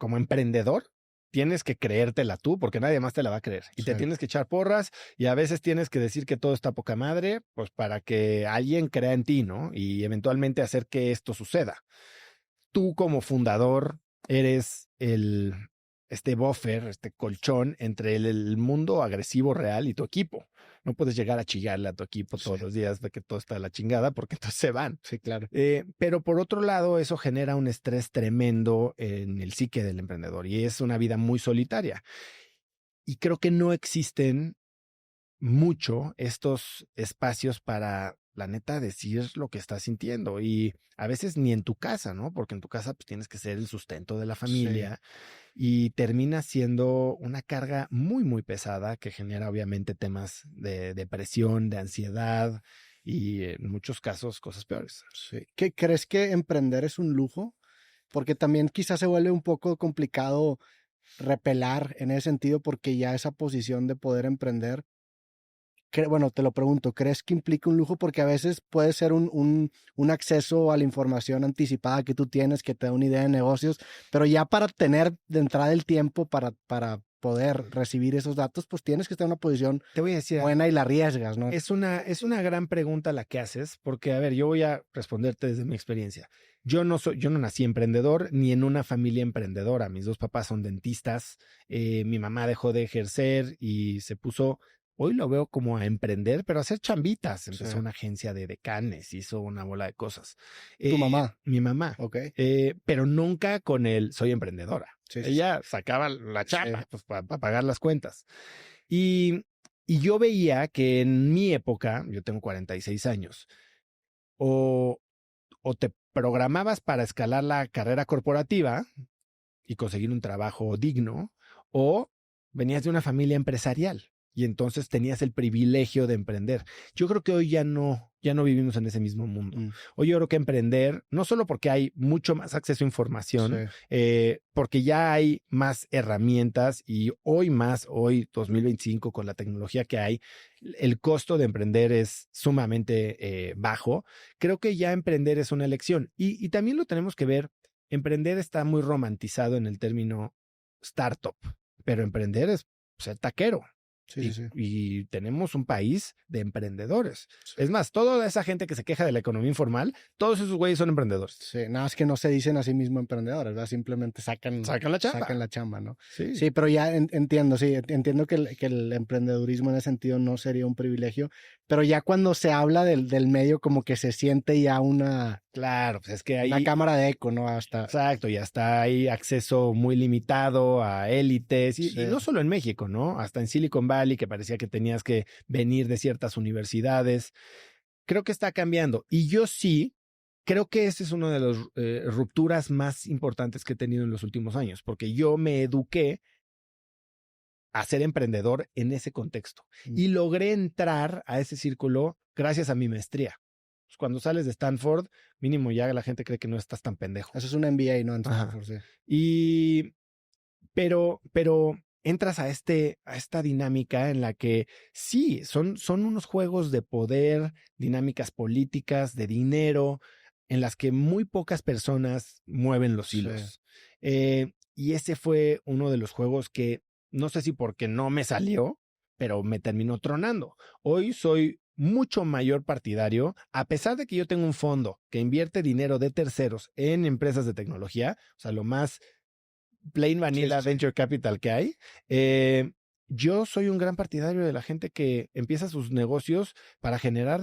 como emprendedor, tienes que creértela tú porque nadie más te la va a creer. Y te tienes que echar porras y a veces tienes que decir que todo está poca madre, pues para que alguien crea en ti, ¿no? Y eventualmente hacer que esto suceda. Tú como fundador eres este buffer, este colchón entre el mundo agresivo real y tu equipo. No puedes llegar a chillarle a tu equipo todos los días de que todo está de la chingada porque entonces se van. Sí, claro. Pero por otro lado, eso genera un estrés tremendo en el psique del emprendedor y es una vida muy solitaria. Y creo que no existen mucho estos espacios para, la neta, decir lo que estás sintiendo. Y a veces ni en tu casa, ¿no? Porque en tu casa pues, tienes que ser el sustento de la familia y termina siendo una carga muy, muy pesada que genera obviamente temas de depresión, de ansiedad y en muchos casos cosas peores. Sí. ¿Qué crees que emprender es un lujo? Porque también quizás se vuelve un poco complicado repelar en ese sentido porque ya esa posición de poder emprender, bueno, te lo pregunto, ¿crees que implica un lujo? Porque a veces puede ser un acceso a la información anticipada que tú tienes, que te da una idea de negocios, pero ya para tener de entrada el tiempo para poder recibir esos datos, pues tienes que estar en una posición Te voy a decir, buena y la arriesgas, ¿no? es una gran pregunta la que haces, porque, a ver, yo voy a responderte desde mi experiencia. Yo no nací emprendedor ni en una familia emprendedora. Mis dos papás son dentistas. Mi mamá dejó de ejercer y se puso, hoy lo veo como a emprender, pero a hacer chambitas. Empezó una agencia de decanes, hizo una bola de cosas. ¿Tu mamá? Mi mamá. Ok. Pero nunca con el soy emprendedora. Ella sacaba la chamba pues, para pagar las cuentas. Y yo veía que en mi época, yo tengo 46 años, o te programabas para escalar la carrera corporativa y conseguir un trabajo digno, o venías de una familia empresarial y entonces tenías el privilegio de emprender. Yo creo que hoy ya no vivimos en ese mismo mundo. Hoy yo creo que emprender, no solo porque hay mucho más acceso a información, porque ya hay más herramientas y hoy 2025, con la tecnología que hay, el costo de emprender es sumamente bajo. Creo que ya emprender es una elección y también lo tenemos que ver. Emprender está muy romantizado en el término startup, pero emprender es ser taquero. Y tenemos un país de emprendedores. Es más, toda esa gente que se queja de la economía informal, todos esos güeyes son emprendedores. Sí, nada más que no se dicen a sí mismos emprendedores, ¿verdad? Simplemente sacan la chamba, ¿no? Sí, pero ya entiendo que el emprendedurismo en ese sentido no sería un privilegio, pero ya cuando se habla del medio como que se siente ya una... Claro, pues es que hay una cámara de eco, ¿no? Exacto, y hasta hay acceso muy limitado a élites, y no solo en México, ¿no? Hasta en Silicon Valley, que parecía que tenías que venir de ciertas universidades. Creo que está cambiando. Y yo sí creo que ese es una de las rupturas más importantes que he tenido en los últimos años, porque yo me eduqué a ser emprendedor en ese contexto y logré entrar a ese círculo gracias a mi maestría. Cuando sales de Stanford, mínimo ya la gente cree que no estás tan pendejo. Eso es un MBA, ¿no? En Stanford, sí. Pero entras a esta dinámica en la que sí, son unos juegos de poder, dinámicas políticas, de dinero, en las que muy pocas personas mueven los hilos. Y ese fue uno de los juegos que, no sé si porque no me salió, pero me terminó tronando. Hoy soy mucho mayor partidario, a pesar de que yo tengo un fondo que invierte dinero de terceros en empresas de tecnología, o sea, lo más plain vanilla venture capital que hay. Yo soy un gran partidario de la gente que empieza sus negocios para generar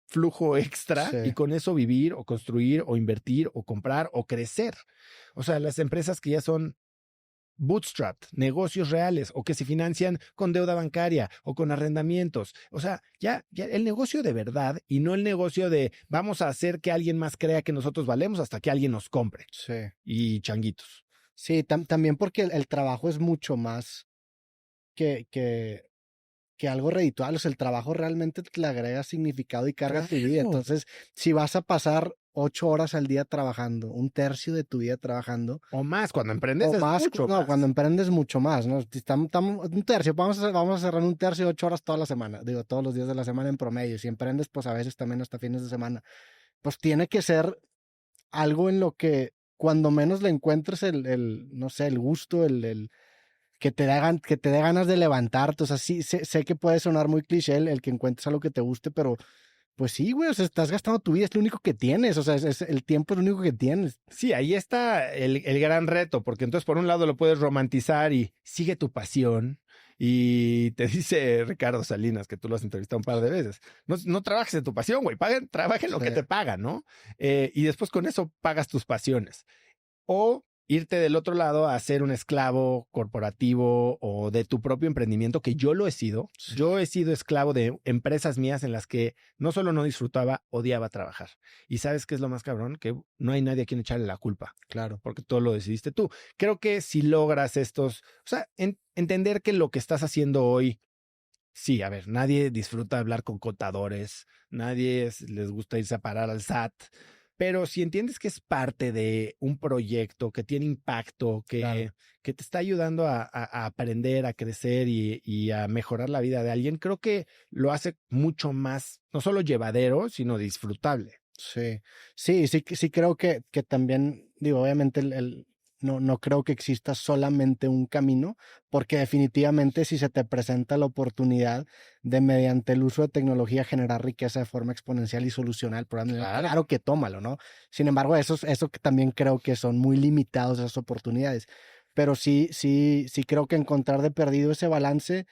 flujo extra y con eso vivir o construir o invertir o comprar o crecer. O sea, las empresas que ya son bootstrapped, negocios reales o que se financian con deuda bancaria o con arrendamientos. O sea, ya el negocio de verdad y no el negocio de vamos a hacer que alguien más crea que nosotros valemos hasta que alguien nos compre. Y changuitos. Sí, también porque el trabajo es mucho más que algo redituable. O sea, el trabajo realmente le agrega significado y carga a tu vida. Entonces, si vas a pasar 8 horas al día trabajando, un tercio de tu vida trabajando. O más, cuando emprendes es mucho más. Cuando emprendes mucho más, ¿no? Un tercio, vamos a cerrar un tercio, 8 horas toda la semana. Digo, todos los días de la semana en promedio. Si emprendes, pues a veces también hasta fines de semana. Pues tiene que ser algo en lo que cuando menos le encuentres no sé, el gusto, el que te dé ganas de levantarte. O sea, sí, sé que puede sonar muy cliché el que encuentres algo que te guste, pero pues sí, güey, o sea, estás gastando tu vida, es lo único que tienes, o sea, el tiempo es lo único que tienes. Sí, ahí está el gran reto, porque entonces por un lado lo puedes romantizar y sigue tu pasión. Y te dice Ricardo Salinas, que tú lo has entrevistado un par de veces, no trabajes en tu pasión, güey, trabaja en lo que te pagan, ¿no? Y después con eso pagas tus pasiones. O irte del otro lado a ser un esclavo corporativo o de tu propio emprendimiento, que yo lo he sido. Sí. Yo he sido esclavo de empresas mías en las que no solo no disfrutaba, odiaba trabajar. Y ¿sabes qué es lo más cabrón? Que no hay nadie a quien echarle la culpa. Claro. Porque todo lo decidiste tú. Creo que si logras entender que lo que estás haciendo hoy, sí, a ver, nadie disfruta hablar con contadores, nadie les gusta irse a parar al SAT, pero si entiendes que es parte de un proyecto que tiene impacto, que te está ayudando a aprender, a crecer y a mejorar la vida de alguien, creo que lo hace mucho más, no solo llevadero, sino disfrutable. Sí creo que también, digo, obviamente no creo que exista solamente un camino, porque definitivamente si se te presenta la oportunidad de mediante el uso de tecnología generar riqueza de forma exponencial y solucionar el problema, claro que tómalo, ¿no? Sin embargo, eso que también creo que son muy limitados esas oportunidades, pero sí creo que encontrar de perdido ese balance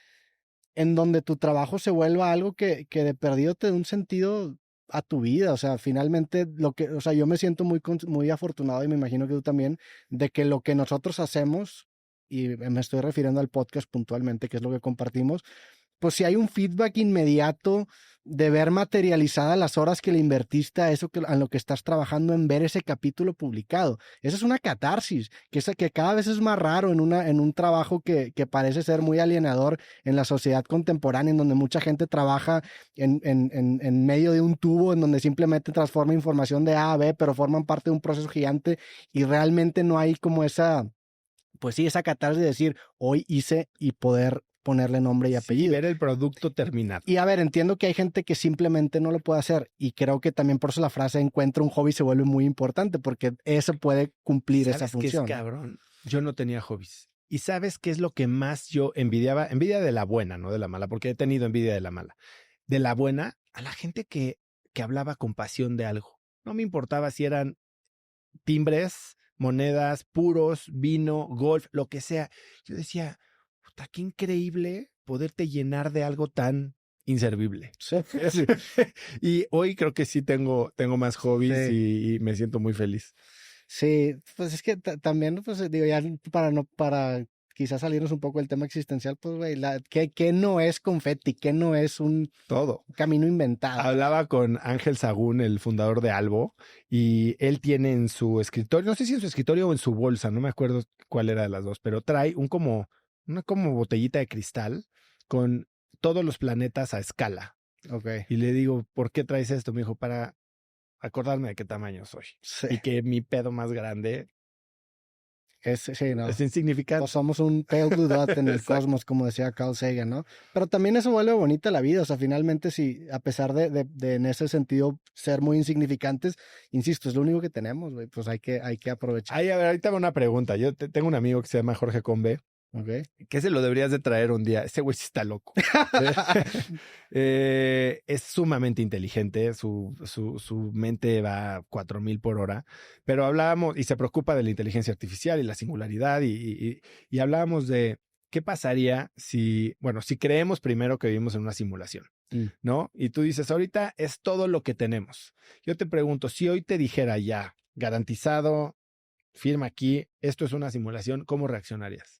en donde tu trabajo se vuelva algo que de perdido te dé un sentido a tu vida. O sea, finalmente yo me siento muy afortunado, y me imagino que tú también, de que lo que nosotros hacemos, y me estoy refiriendo al podcast puntualmente, que es lo que compartimos, pues si hay un feedback inmediato de ver materializadas las horas que le invertiste a eso, a lo que estás trabajando, en ver ese capítulo publicado. Esa es una catarsis, que cada vez es más raro en un trabajo que parece ser muy alienador en la sociedad contemporánea, en donde mucha gente trabaja en medio de un tubo, en donde simplemente transforma información de A a B, pero forman parte de un proceso gigante, y realmente no hay como esa catarsis de decir, hoy hice, y poder ponerle nombre y apellido. Sí, ver el producto terminado. Y a ver, entiendo que hay gente que simplemente no lo puede hacer, y creo que también por eso la frase encuentra un hobby se vuelve muy importante, porque eso puede cumplir esa función. ¿Sabes qué es, cabrón? Yo no tenía hobbies. ¿Y sabes qué es lo que más yo envidiaba? Envidia de la buena, no de la mala, porque he tenido envidia de la mala. De la buena, a la gente que hablaba con pasión de algo. No me importaba si eran timbres, monedas, puros, vino, golf, lo que sea. Yo decía, puta, qué increíble poderte llenar de algo tan inservible. Sí. Y hoy creo que sí tengo más hobbies, y me siento muy feliz. Sí, pues es que también, pues digo, ya para quizás salirnos un poco del tema existencial, pues güey, ¿qué no es confeti? ¿Qué no es un camino inventado? Hablaba con Ángel Sagún, el fundador de Albo, y él tiene en su escritorio, no sé si en su escritorio o en su bolsa, no me acuerdo cuál era de las dos, pero trae una como botellita de cristal con todos los planetas a escala. Okay. Y le digo, ¿por qué traes esto? Me dijo, para acordarme de qué tamaño soy. Sí. Y que mi pedo más grande es insignificante. Pues somos un pale blue dot en el cosmos, como decía Carl Sagan, ¿no? Pero también eso vuelve bonita la vida. O sea, finalmente, sí, a pesar de en ese sentido ser muy insignificantes, insisto, es lo único que tenemos, güey. Pues hay que aprovechar. A ver, ahorita una pregunta. Yo tengo un amigo que se llama Jorge Combe. Okay. Que se lo deberías de traer un día. Ese güey sí está loco. Es sumamente inteligente. Su mente va a 4,000 por hora. Pero hablábamos, y se preocupa de la inteligencia artificial y la singularidad. Y hablábamos de qué pasaría si creemos primero que vivimos en una simulación, ¿no? Y tú dices, ahorita es todo lo que tenemos. Yo te pregunto, si hoy te dijera ya, garantizado, firma aquí, esto es una simulación, ¿cómo reaccionarías?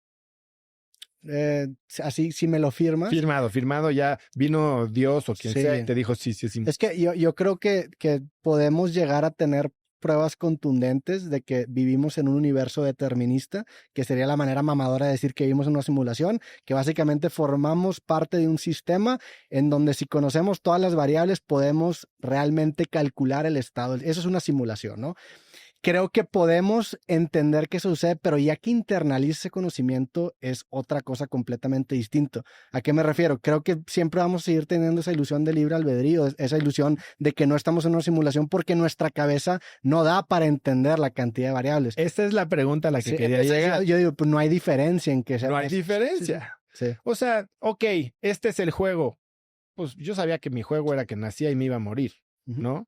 Así, si me lo firmas. Firmado, ya vino Dios o quien sea y te dijo sí. Es que yo creo que podemos llegar a tener pruebas contundentes de que vivimos en un universo determinista, que sería la manera mamadora de decir que vivimos en una simulación, que básicamente formamos parte de un sistema en donde, si conocemos todas las variables, podemos realmente calcular el estado. Eso es una simulación, ¿no? creo que podemos entender que eso sucede, pero ya que internaliza ese conocimiento es otra cosa completamente distinta. ¿A qué me refiero? Creo que siempre vamos a seguir teniendo esa ilusión de libre albedrío, esa ilusión de que no estamos en una simulación porque nuestra cabeza no da para entender la cantidad de variables. Esta es la pregunta a la que quería llegar. Yo digo, pues no hay diferencia en que sea. No hay diferencia. Sí. O sea, ok, este es el juego. Pues yo sabía que mi juego era que nacía y me iba a morir, ¿no?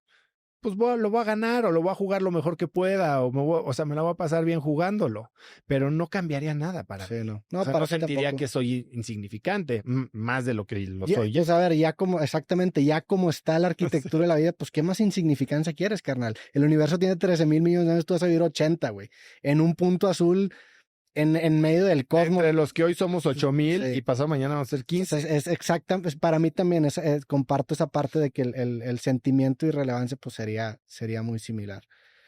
Pues lo voy a ganar o lo voy a jugar lo mejor que pueda o me la voy a pasar bien jugándolo, pero no cambiaría nada para mí. No, no sentiría que soy insignificante, más de lo que lo soy. Pues a ver, ya como está la arquitectura de la vida, pues ¿qué más insignificancia quieres, carnal? El universo tiene 13,000 millones de años, tú vas a vivir 80, güey. En un punto azul, en medio del cosmos. Entre los que hoy somos 8,000 y pasado mañana vamos a ser 15. Es exactamente, para mí también comparto esa parte de que el sentimiento y relevancia pues sería muy similar.